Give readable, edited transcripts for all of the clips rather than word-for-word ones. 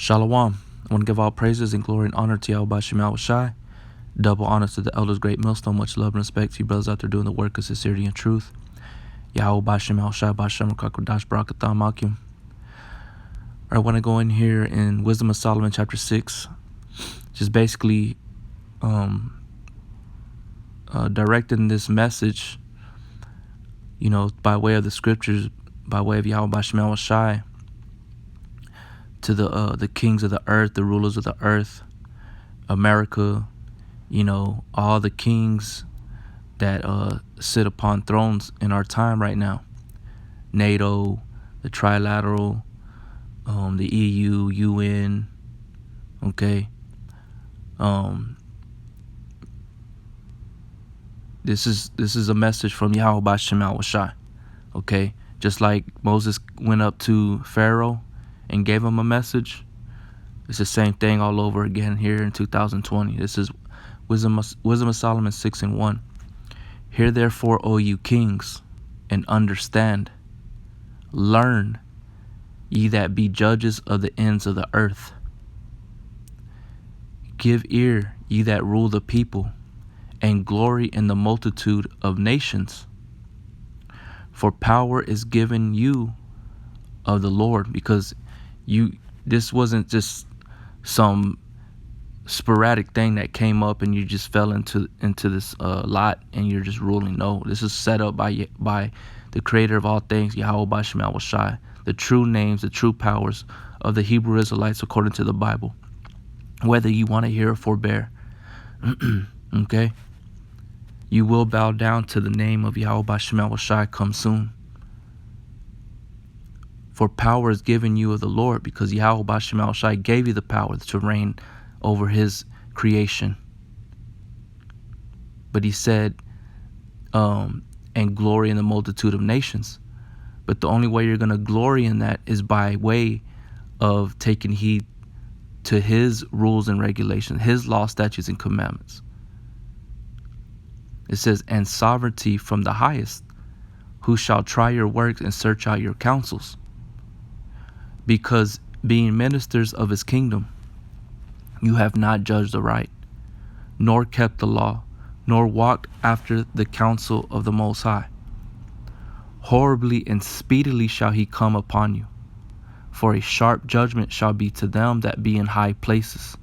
Shalom. I want to give all praises and glory and honor to Yahweh Bashem Yahweh Shai. Double honors to the elders, great millstone, much love and respect to you brothers out there doing the work of sincerity and truth. Yahweh Bashem Yahweh Shai Bashem Rakakwadash Barakatham Makim. I want to go in here in Wisdom of Solomon chapter 6. Just basically directing this message, by way of the scriptures, by way of Yahweh Bashem Yahweh Shai, to the kings of the earth, the rulers of the earth, America, all the kings that sit upon thrones in our time right now. NATO, the Trilateral, the EU, UN, okay. This is a message from Yahweh Bashem Yahweh Shai, okay. Just like Moses went up to Pharaoh and gave him a message, it's the same thing all over again here in 2020. This is Wisdom of Solomon 6:1. Hear therefore, O you kings, and understand. Learn, ye that be judges of the ends of the earth. Give ear, ye that rule the people, and glory in the multitude of nations. For power is given you of the Lord, because this wasn't just some sporadic thing that came up and you just fell into this lot and you're just ruling. No, this is set up by the creator of all things, Yahweh Bashem Yahweh Shai, the true names, the true powers of the Hebrew Israelites according to the Bible, whether you want to hear or forbear. Okay, you will bow down to the name of Yahweh Bashem Yahweh Shai come soon. For power is given you of the Lord, because Yahweh Bashem Yahweh Shai gave you the power to reign over his creation. But he said, and glory in the multitude of nations. But the only way you're going to glory in that is by way of taking heed to his rules and regulations, his law, statutes, and commandments. It says, and sovereignty from the highest, who shall try your works and search out your counsels. Because being ministers of his kingdom, you have not judged aright, nor kept the law, nor walked after the counsel of the Most High. Horribly and speedily shall he come upon you, for a sharp judgment shall be to them that be in high places.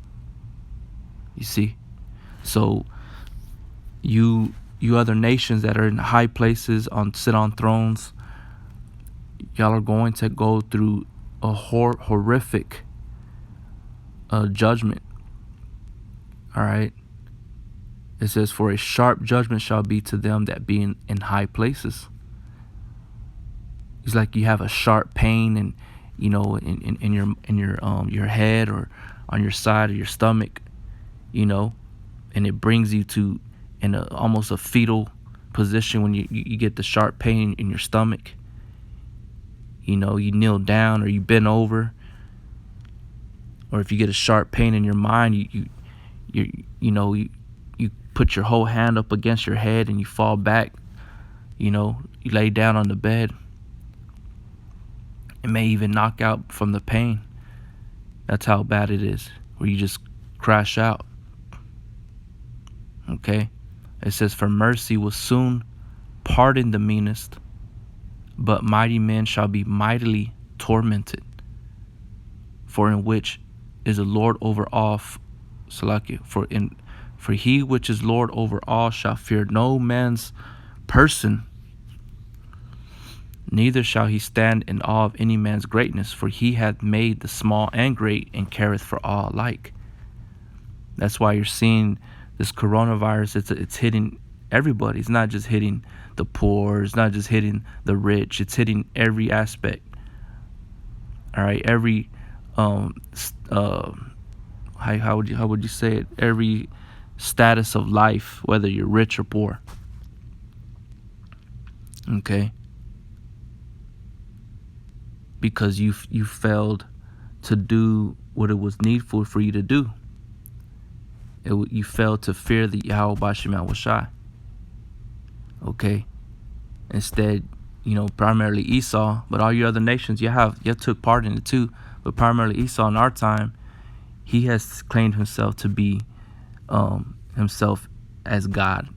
You see? So you other nations that are in high places, sit on thrones, y'all are going to go through a horrific judgment. All right. It says, for a sharp judgment shall be to them that be in high places. It's like you have a sharp pain and in your head or on your side of your stomach, and it brings you to almost a fetal position when you get the sharp pain in your stomach. You kneel down or you bend over, or if you get a sharp pain in your mind, you put your whole hand up against your head and you fall back. You lay down on the bed. It may even knock out from the pain. That's how bad it is, where you just crash out. Okay? It says, for mercy will soon pardon the meanest, but mighty men shall be mightily tormented. For in which is the Lord over all, for he which is Lord over all shall fear no man's person, neither shall he stand in awe of any man's greatness, for he hath made the small and great, and careth for all alike. That's why you're seeing this coronavirus. It's hitting everybody. It's not just hitting the poor. It's not just hitting the rich. It's hitting every aspect. All right, every how would you say it? Every status of life, whether you're rich or poor. Okay. Because you failed to do what it was needful for you to do. You failed to fear the Yahweh Bashem Yahweh Shai. Okay. Instead, primarily Esau, but all your other nations, you took part in it too. But primarily Esau in our time, he has claimed himself to be himself as God.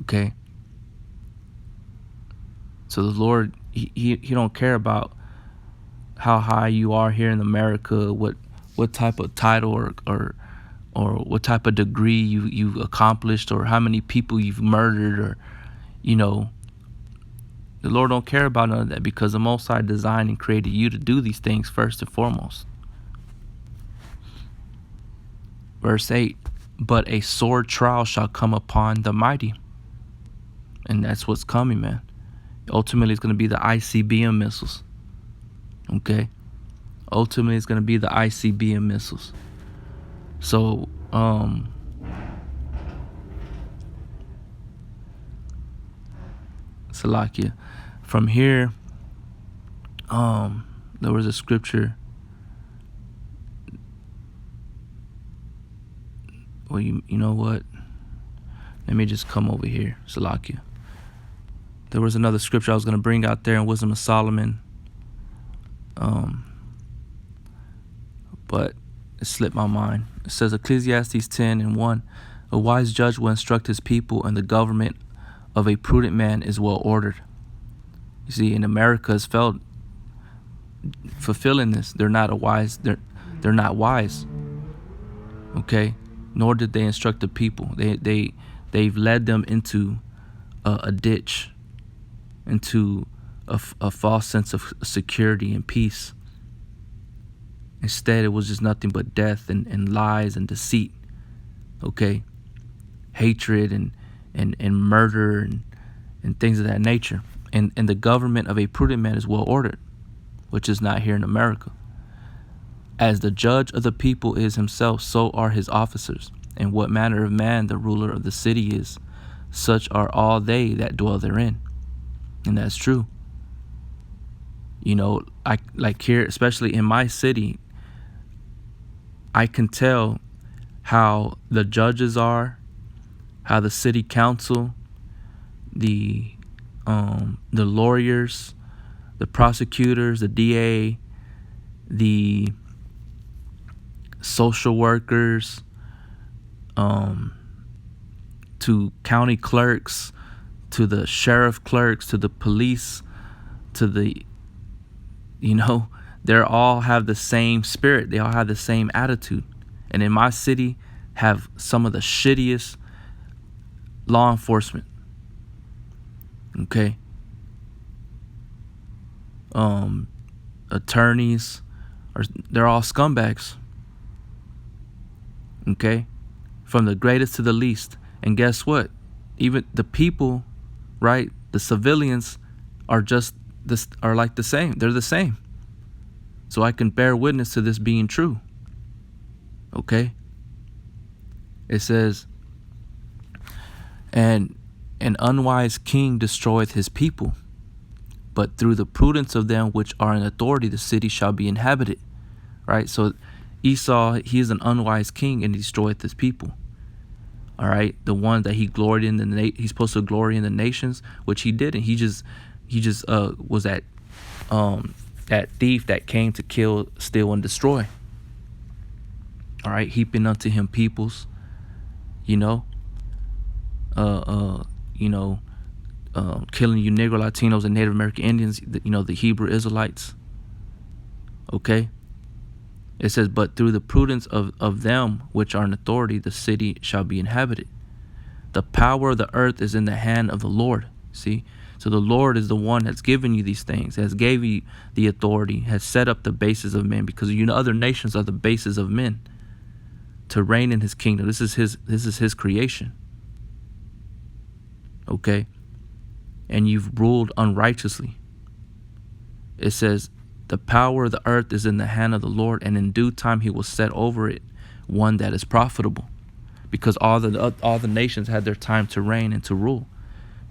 Okay. So the Lord, he don't care about how high you are here in America, what type of title or what type of degree you've accomplished, or how many people you've murdered, or the Lord don't care about none of that, because the Most High designed and created you to do these things first and foremost. Verse 8, but a sore trial shall come upon the mighty. And that's what's coming, man. Ultimately, it's going to be the ICBM missiles. Okay? Ultimately, it's going to be the ICBM missiles. So, Salakia. From here, there was a scripture. Well, you know what? Let me just come over here, Salakia. There was another scripture I was going to bring out there in Wisdom of Solomon, but it slipped my mind. It says Ecclesiastes 10:1, a wise judge will instruct his people, and the government of a prudent man is well ordered. You see, in America has failed fulfilling this. They're not not wise. Okay? Nor did they instruct the people. They've led them into a ditch, into a false sense of security and peace. Instead, it was just nothing but death and lies and deceit. Okay? Hatred and murder and things of that nature. And the government of a prudent man is well ordered, which is not here in America. As the judge of the people is himself, so are his officers. And what manner of man the ruler of the city is, such are all they that dwell therein. And that's true. I like here, especially in my city, I can tell how the judges are, how the city council, the lawyers, the prosecutors, the DA, the social workers, to county clerks, to the sheriff clerks, to the police, to the, they all have the same spirit. They all have the same attitude. And in my city, have some of the shittiest law enforcement. Okay. Attorneys, they're all scumbags. Okay. From the greatest to the least. And guess what? Even the people, right? The civilians are like the same. They're the same. So I can bear witness to this being true. Okay. It says, and an unwise king destroyeth his people, but through the prudence of them which are in authority, the city shall be inhabited. Right? So Esau, he is an unwise king and he destroyeth his people. All right, the one that he gloried in he's supposed to glory in the nations, which he didn't. He just was that thief that came to kill, steal, and destroy. All right, heaping unto him peoples, killing you Negro, Latinos, and Native American Indians, the Hebrew Israelites. Okay. It says, but through the prudence of them which are in authority, the city shall be inhabited. The power of the earth is in the hand of the Lord. See? So the Lord is the one that's given you these things, has gave you the authority, has set up the bases of men, because other nations are the bases of men to reign in his kingdom. This is his creation. Okay? And you've ruled unrighteously. It says, the power of the earth is in the hand of the Lord, and in due time he will set over it one that is profitable. Because all the nations had their time to reign and to rule.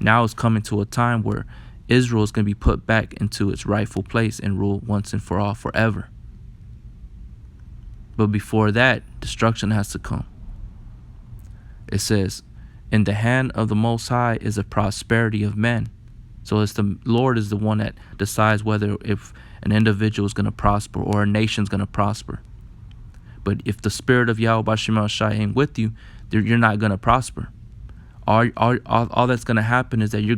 Now it's coming to a time where Israel is going to be put back into its rightful place and rule once and for all forever. But before that, destruction has to come. It says, in the hand of the Most High is the prosperity of men, So it's the Lord is the one that decides whether if an individual is going to prosper or a nation is going to prosper. But if the spirit of Yahweh Bashim al-Shai ain't with you, you're not going to prosper. All that's going to happen is that you're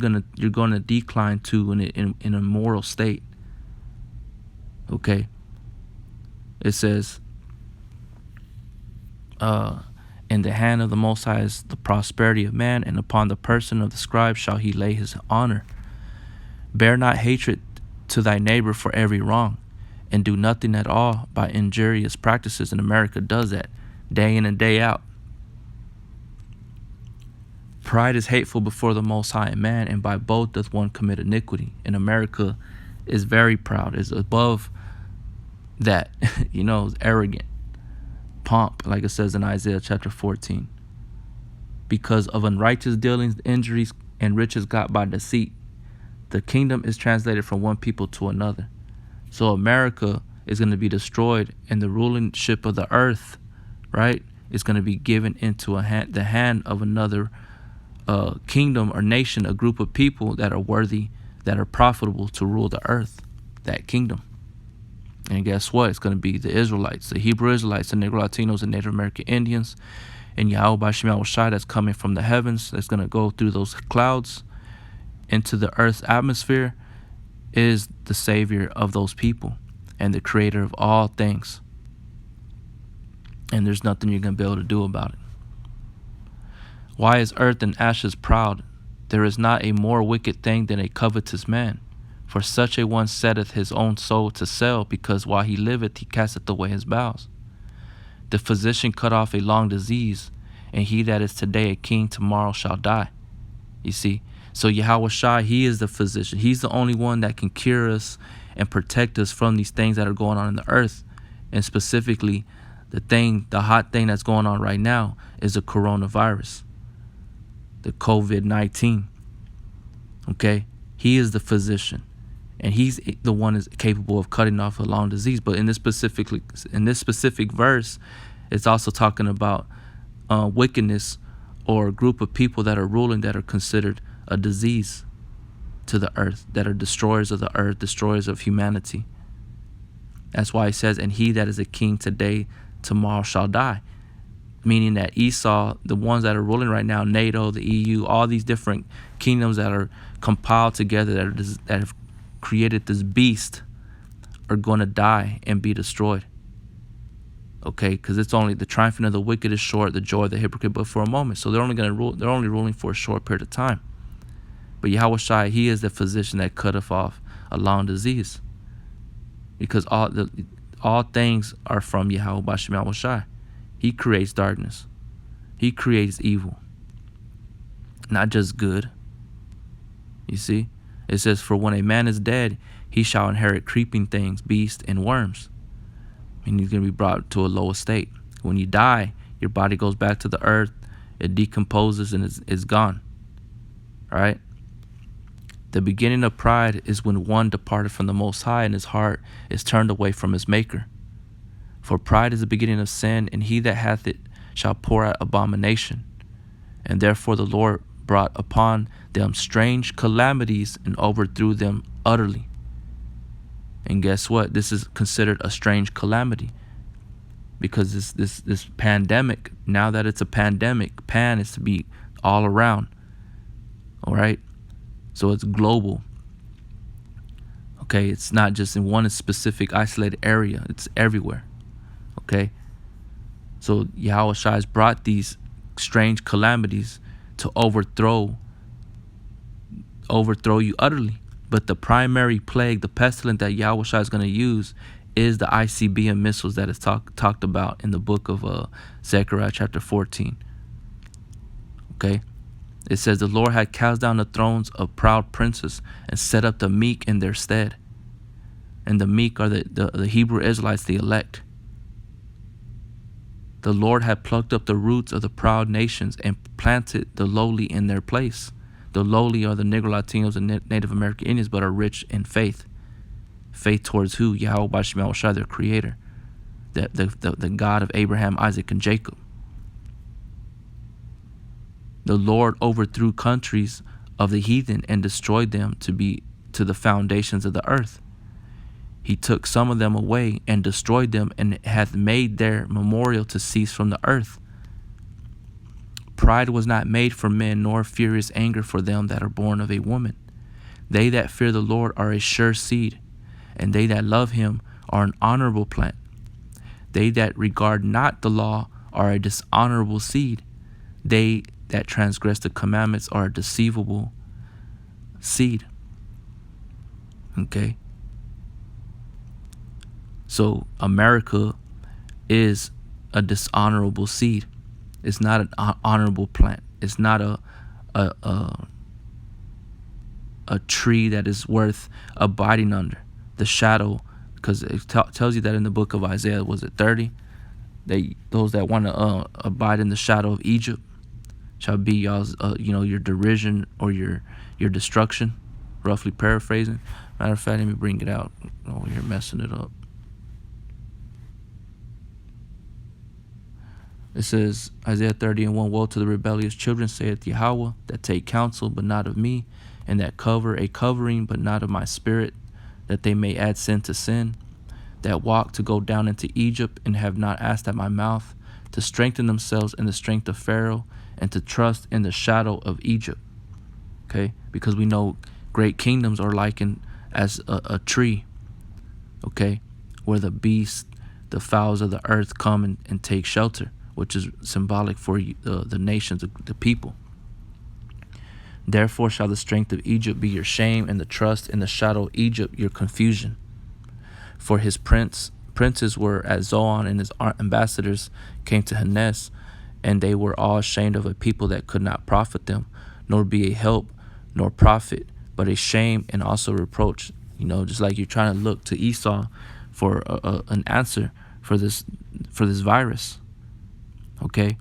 going to decline to in a moral state. Okay. It says, in the hand of the Most High is the prosperity of man, and upon the person of the scribe shall he lay his honor. Bear not hatred to thy neighbor for every wrong, and do nothing at all by injurious practices. And America does that day in and day out. Pride is hateful before the Most High and man, and by both doth one commit iniquity. And America is very proud, is above that, is arrogant, pomp, like it says in Isaiah chapter 14. Because of unrighteous dealings, injuries, and riches got by deceit, the kingdom is translated from one people to another. So America is going to be destroyed, and the rulership of the earth, right, is going to be given into the hand of another kingdom or nation, a group of people that are worthy, that are profitable to rule the earth, that kingdom. And guess what? It's going to be the Israelites, the Hebrew Israelites, the Negro Latinos, and Native American Indians, and Yahweh Bashim al-Shai that's coming from the heavens, that's going to go through those clouds into the earth's atmosphere, is the savior of those people and the creator of all things. And there's nothing you're going to be able to do about it. Why is earth and ashes proud? There is not a more wicked thing than a covetous man. For such a one setteth his own soul to sell, because while he liveth he casteth away his bowels. The physician cut off a long disease, and he that is today a king tomorrow shall die. You see? So Yahweh Shai, he is the physician. He's the only one that can cure us and protect us from these things that are going on in the earth. And specifically, the hot thing that's going on right now is the coronavirus, the COVID-19. Okay? He is the physician, and he's the one is capable of cutting off a long disease. But in this specific verse, it's also talking about wickedness, or a group of people that are ruling that are considered a disease to the earth, that are destroyers of the earth, destroyers of humanity. That's why he says, and he that is a king today, tomorrow shall die. Meaning that Esau, the ones that are ruling right now, NATO, the EU, all these different kingdoms that are compiled together, that have created this beast, are going to die and be destroyed. Okay, because it's only the triumphing of the wicked is short, the joy of the hypocrite but for a moment. So they're only going to rule. They're only ruling for a short period of time. But Yahweh Shai, he is the physician that cutteth off a long disease, because all things are from Yahweh Bashim Yahweh Shai. He creates darkness. He creates evil, not just good. You see, it says, for when a man is dead, he shall inherit creeping things, beasts, and worms. And he's going to be brought to a lower state. When you die, your body goes back to the earth, it decomposes, and is gone. All right? The beginning of pride is when one departed from the Most High, and his heart is turned away from his Maker. For pride is the beginning of sin, and he that hath it shall pour out abomination. And therefore the Lord brought upon them strange calamities, and overthrew them utterly. And guess what? This is considered a strange calamity, because this pandemic, now that it's a pandemic, pan is to be all around. All right? So it's global. Okay? It's not just in one specific isolated area. It's everywhere. Okay? So Yahweh Shai has brought these strange calamities to overthrow you utterly. But the primary plague, the pestilence that Yahweh Shai is going to use, is the ICBM missiles that is talked about in the book of Zechariah chapter 14. Okay? It says, the Lord had cast down the thrones of proud princes, and set up the meek in their stead. And the meek are the Hebrew Israelites, the elect. The Lord had plucked up the roots of the proud nations, and planted the lowly in their place. The lowly are the Negro Latinos and Native American Indians, but are rich in faith. Faith towards who? Yahweh Bashim Yahweh Shai, their creator. The God of Abraham, Isaac, and Jacob. The Lord overthrew countries of the heathen and destroyed them to the foundations of the earth. He took some of them away and destroyed them, and hath made their memorial to cease from the earth. Pride was not made for men, nor furious anger for them that are born of a woman. They that fear the Lord are a sure seed, and they that love him are an honorable plant. They that regard not the law are a dishonorable seed. They that transgress the commandments are a deceivable seed. Okay? So America is a dishonorable seed. It's not an honorable plant. It's not a tree that is worth abiding under the shadow, because it tells you that in the book of Isaiah. Was it 30? Those that want to abide in the shadow of Egypt shall be y'all's your derision or your destruction, roughly paraphrasing. Matter of fact, let me bring it out. Oh, you're messing it up. It says, Isaiah 30:1, Woe to the rebellious children, saith Yahweh, that take counsel, but not of me, and that cover a covering, but not of my spirit, that they may add sin to sin, that walk to go down into Egypt, and have not asked at my mouth, to strengthen themselves in the strength of Pharaoh, and to trust in the shadow of Egypt. Okay? Because we know great kingdoms are likened as a tree, okay, where the beasts, the fowls of the earth come and take shelter, which is symbolic for the nations, the people. Therefore shall the strength of Egypt be your shame, and the trust in the shadow of Egypt your confusion. For his princes were at Zoan, and his ambassadors came to Hanes, and they were all ashamed of a people that could not profit them, nor be a help, nor profit, but a shame and also reproach. Just like you're trying to look to Esau for an answer for this virus. Okay,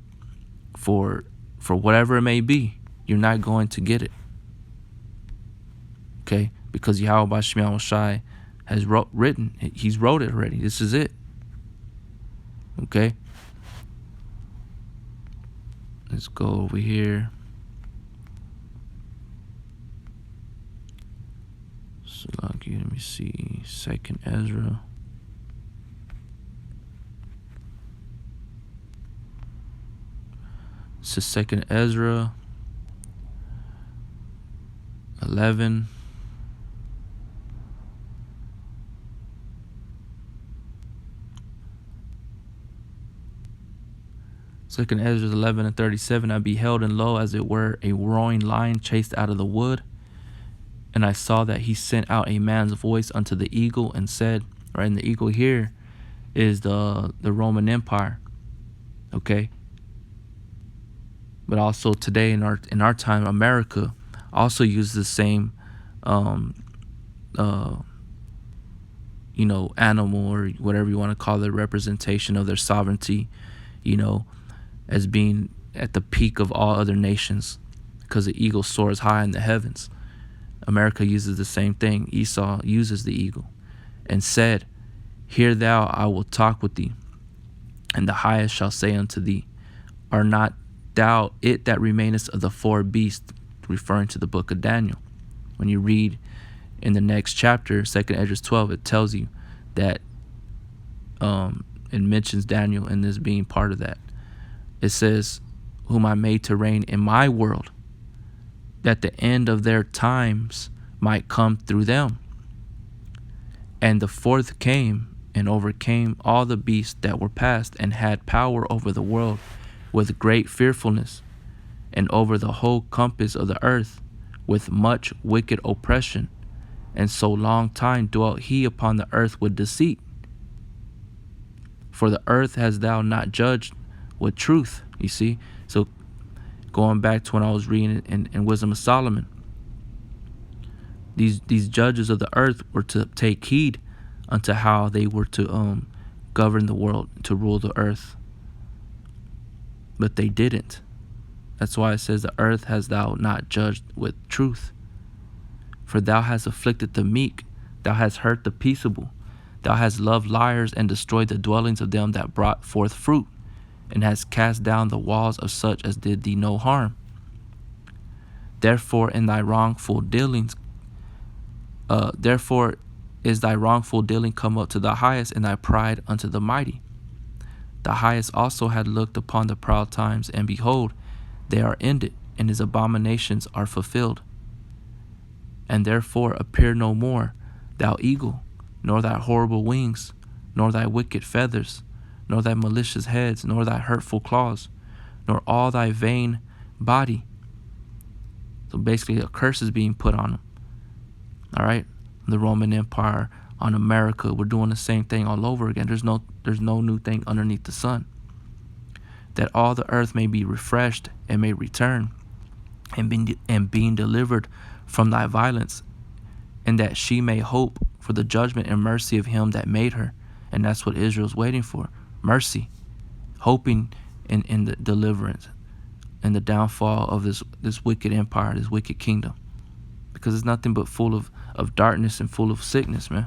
for whatever it may be, you're not going to get it. Okay, because Yahweh Bashmiel Shai has he's wrote it already. This is it. Okay, let's go over here. So let me see, 2nd Ezra. This is 2nd Ezra 11. Second Ezra 11:37. I beheld, and lo, as it were, a roaring lion chased out of the wood. And I saw that he sent out a man's voice unto the eagle and said, right, and the eagle here is the Roman Empire. Okay. But also today in our time, America also uses the same animal, or whatever you want to call it, representation of their sovereignty, as being at the peak of all other nations, because the eagle soars high in the heavens. America uses the same thing. Esau uses the eagle and said, Hear thou, I will talk with thee, and the highest shall say unto thee, Are not thou it that remainest of the four beasts, referring to the book of Daniel. When you read in the next chapter, 2nd Ezra 12, it tells you that it mentions Daniel and this being part of that. It says, whom I made to reign in my world, that the end of their times might come through them. And the fourth came and overcame all the beasts that were past, and had power over the world with great fearfulness, and over the whole compass of the earth with much wicked oppression. And so long time dwelt he upon the earth with deceit. For the earth hast thou not judged with truth. You see? So going back to when I was reading in Wisdom of Solomon, these judges of the earth were to take heed unto how they were to govern the world, to rule the earth. But they didn't. That's why it says, the earth hast thou not judged with truth. For thou hast afflicted the meek, thou hast hurt the peaceable, thou hast loved liars, and destroyed the dwellings of them that brought forth fruit, and hast cast down the walls of such as did thee no harm. Therefore in thy wrongful dealings, therefore is thy wrongful dealing come up to the highest, and thy pride unto the mighty. The highest also had looked upon the proud times, and behold, they are ended, and his abominations are fulfilled. And therefore appear no more, thou eagle, nor thy horrible wings, nor thy wicked feathers, nor thy malicious heads, nor thy hurtful claws, nor all thy vain body. So basically a curse is being put on them. All right? The Roman Empire, on America, we're doing the same thing all over again. There's no new thing underneath the sun. That all the earth may be refreshed and may return, and being delivered from thy violence, and that she may hope for the judgment and mercy of him that made her. And that's what Israel's waiting for. Mercy. Hoping in the deliverance and the downfall of this wicked empire, this wicked kingdom. Because it's nothing but full of darkness and full of sickness, man.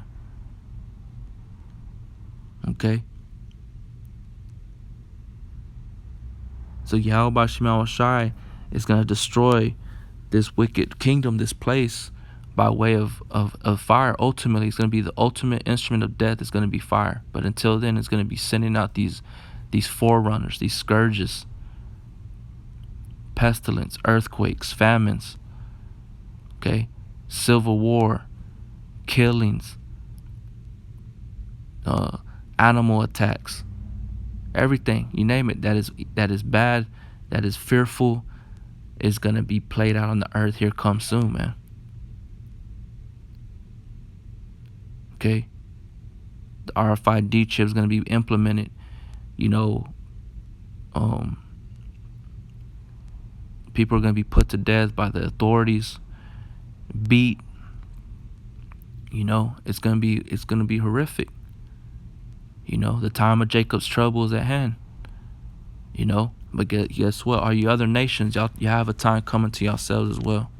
Okay? So Yahweh Shema Shai is going to destroy this wicked kingdom, this place, by way of fire. Ultimately, it's going to be the ultimate instrument of death. Is going to be fire. But until then, it's going to be sending out these forerunners, these scourges, pestilence, earthquakes, famines, okay, civil war, killings, animal attacks, everything, you name it, that is bad, that is fearful, is going to be played out on the earth here come soon, man. Okay, the RFID chip is going to be implemented, you know. People are going to be put to death by the authorities, beat, you know. It's going to be horrific. You know, the time of Jacob's trouble is at hand. You know, but guess what? All you other nations, you have a time coming to yourselves as well.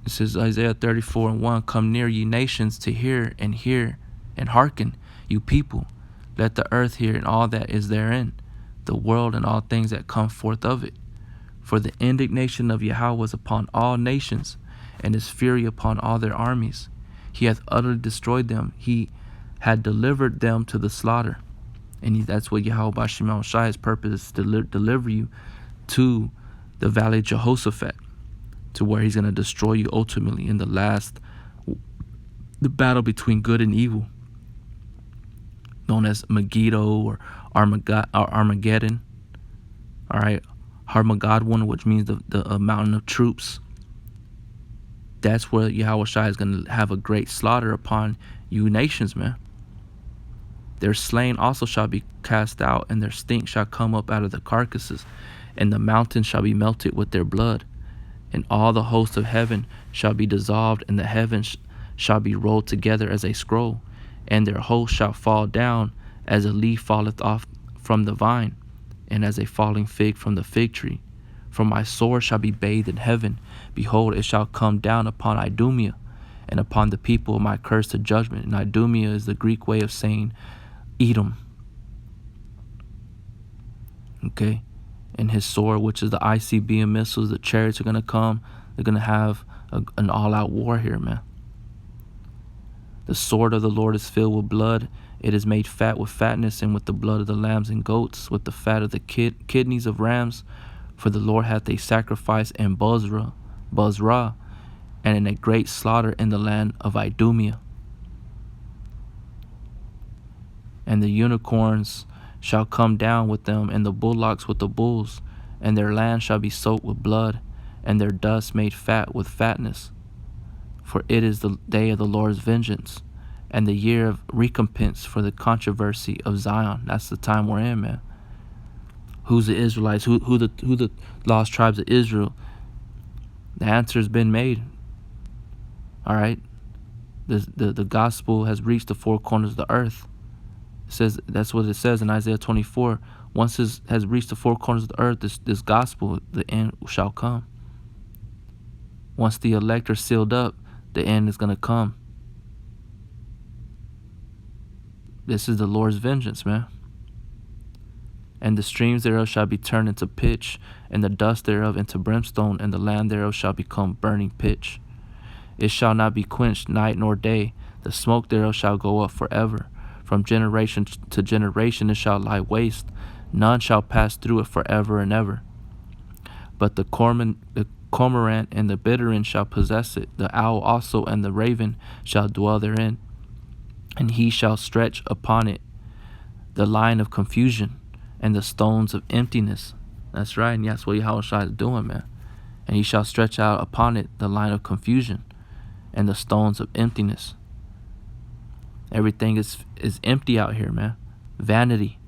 It says Isaiah 34:1, come near, ye nations, to hear and hearken, you people. Let the earth hear and all that is therein, the world and all things that come forth of it. For the indignation of Yahweh was upon all nations, and his fury upon all their armies. He hath utterly destroyed them. He had delivered them to the slaughter. And that's what Yahweh Shema Shai's purpose is, to deliver you to the valley of Jehoshaphat, to where he's going to destroy you ultimately in the battle between good and evil, known as Megiddo or Armageddon. All right, Armageddon, which means the mountain of troops. That's where Yahweh Shai is going to have a great slaughter upon you nations, man. Their slain also shall be cast out, and their stink shall come up out of the carcasses, and the mountains shall be melted with their blood, and all the hosts of heaven shall be dissolved, and the heavens shall be rolled together as a scroll, and their host shall fall down as a leaf falleth off from the vine, and as a falling fig from the fig tree. For my sword shall be bathed in heaven. Behold, it shall come down upon Idumea, and upon the people of my curse to judgment. And Idumea is the Greek way of saying Edom. Okay? And his sword, which is the ICBM missiles, the chariots are going to come. They're going to have an all-out war here, man. The sword of the Lord is filled with blood. It is made fat with fatness, and with the blood of the lambs and goats, with the fat of the kidneys of rams. For the Lord hath a sacrifice in Bozrah, and in a great slaughter in the land of Idumea. And the unicorns shall come down with them, and the bullocks with the bulls, and their land shall be soaked with blood, and their dust made fat with fatness. For it is the day of the Lord's vengeance, and the year of recompense for the controversy of Zion. That's the time we're in, man. Who's the Israelites? Who the lost tribes of Israel? The answer's been made. All right. The gospel has reached the four corners of the earth. It says, that's what it says in Isaiah 24. Once it has reached the four corners of the earth, this gospel, the end shall come. Once the elect are sealed up, the end is going to come. This is the Lord's vengeance, man. And the streams thereof shall be turned into pitch, and the dust thereof into brimstone, and the land thereof shall become burning pitch. It shall not be quenched night nor day, the smoke thereof shall go up forever. From generation to generation it shall lie waste, none shall pass through it forever and ever. But the cormorant and the bittern shall possess it, the owl also and the raven shall dwell therein. And he shall stretch upon it the line of confusion and the stones of emptiness. That's right, and that's what Yahushua is doing, man. And he shall stretch out upon it the line of confusion and the stones of emptiness. Everything is empty out here, man. Vanity.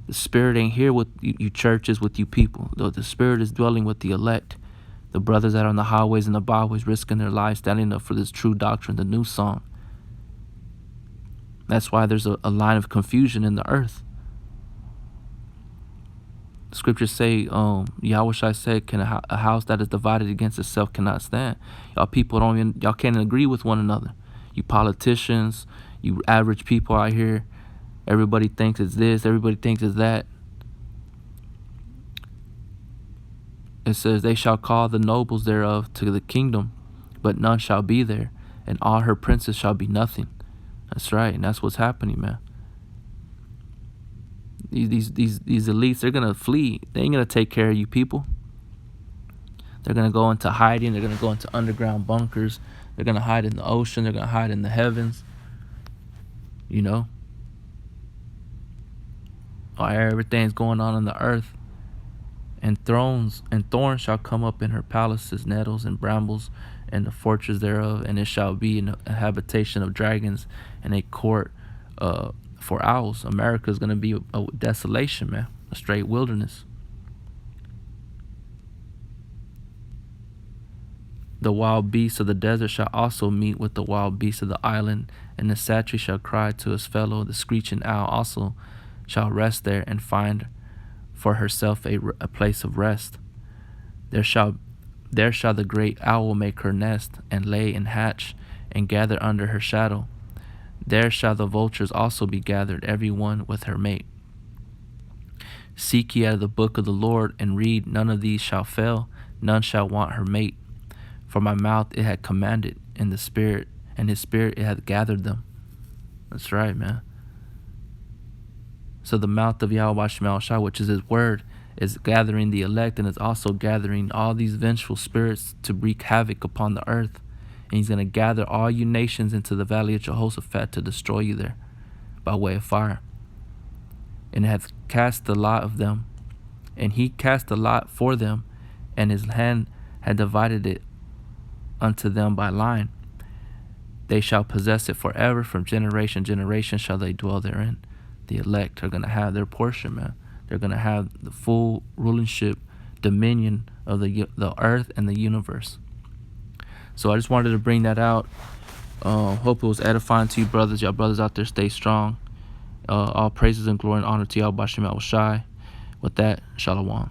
The Spirit ain't here with you churches, with you people. Though the Spirit is dwelling with the elect, the brothers that are on the highways and the byways, risking their lives, standing up for this true doctrine, the new song. That's why there's a line of confusion in the earth. The scriptures say, Yahushua said, "Can a house that is divided against itself cannot stand." Y'all people y'all can't agree with one another. You politicians, you average people out here, everybody thinks it's this, everybody thinks it's that. It says, "They shall call the nobles thereof to the kingdom, but none shall be there, and all her princes shall be nothing." That's right, and that's what's happening, man. These elites, they're gonna flee. They ain't gonna take care of you people. They're gonna go into hiding. They're gonna go into underground bunkers. They're gonna hide in the ocean. They're gonna hide in the heavens. You know, everything's going on the earth. And thorns shall come up in her palaces, nettles and brambles, and the fortress thereof, and it shall be a habitation of dragons, and a court for owls. America is going to be a desolation, man, a straight wilderness. The wild beasts of the desert shall also meet with the wild beasts of the island, and the satyr shall cry to his fellow. The screeching owl also shall rest there and find for herself a place of rest. There shall the great owl make her nest, and lay and hatch, and gather under her shadow. There shall the vultures also be gathered, every one with her mate. Seek ye out of the book of the Lord, and read, none of these shall fail, none shall want her mate. For my mouth it had commanded, and the Spirit, and his Spirit it hath gathered them. That's right, man. So the mouth of Yahweh Shema Shai, which is his word, is gathering the elect, and is also gathering all these vengeful spirits to wreak havoc upon the earth. And he's going to gather all you nations into the valley of Jehoshaphat to destroy you there by way of fire. And hath cast the lot of them, and he cast the lot for them, and his hand had divided it unto them by line. They shall possess it forever, from generation to generation shall they dwell therein. The elect are going to have their portion, man. They're going to have the full rulership, dominion of the earth and the universe. So I just wanted to bring that out. Hope it was edifying to you, brothers. Y'all brothers out there, stay strong. All praises and glory and honor to Yahweh Shem Shai. With that, Shalom.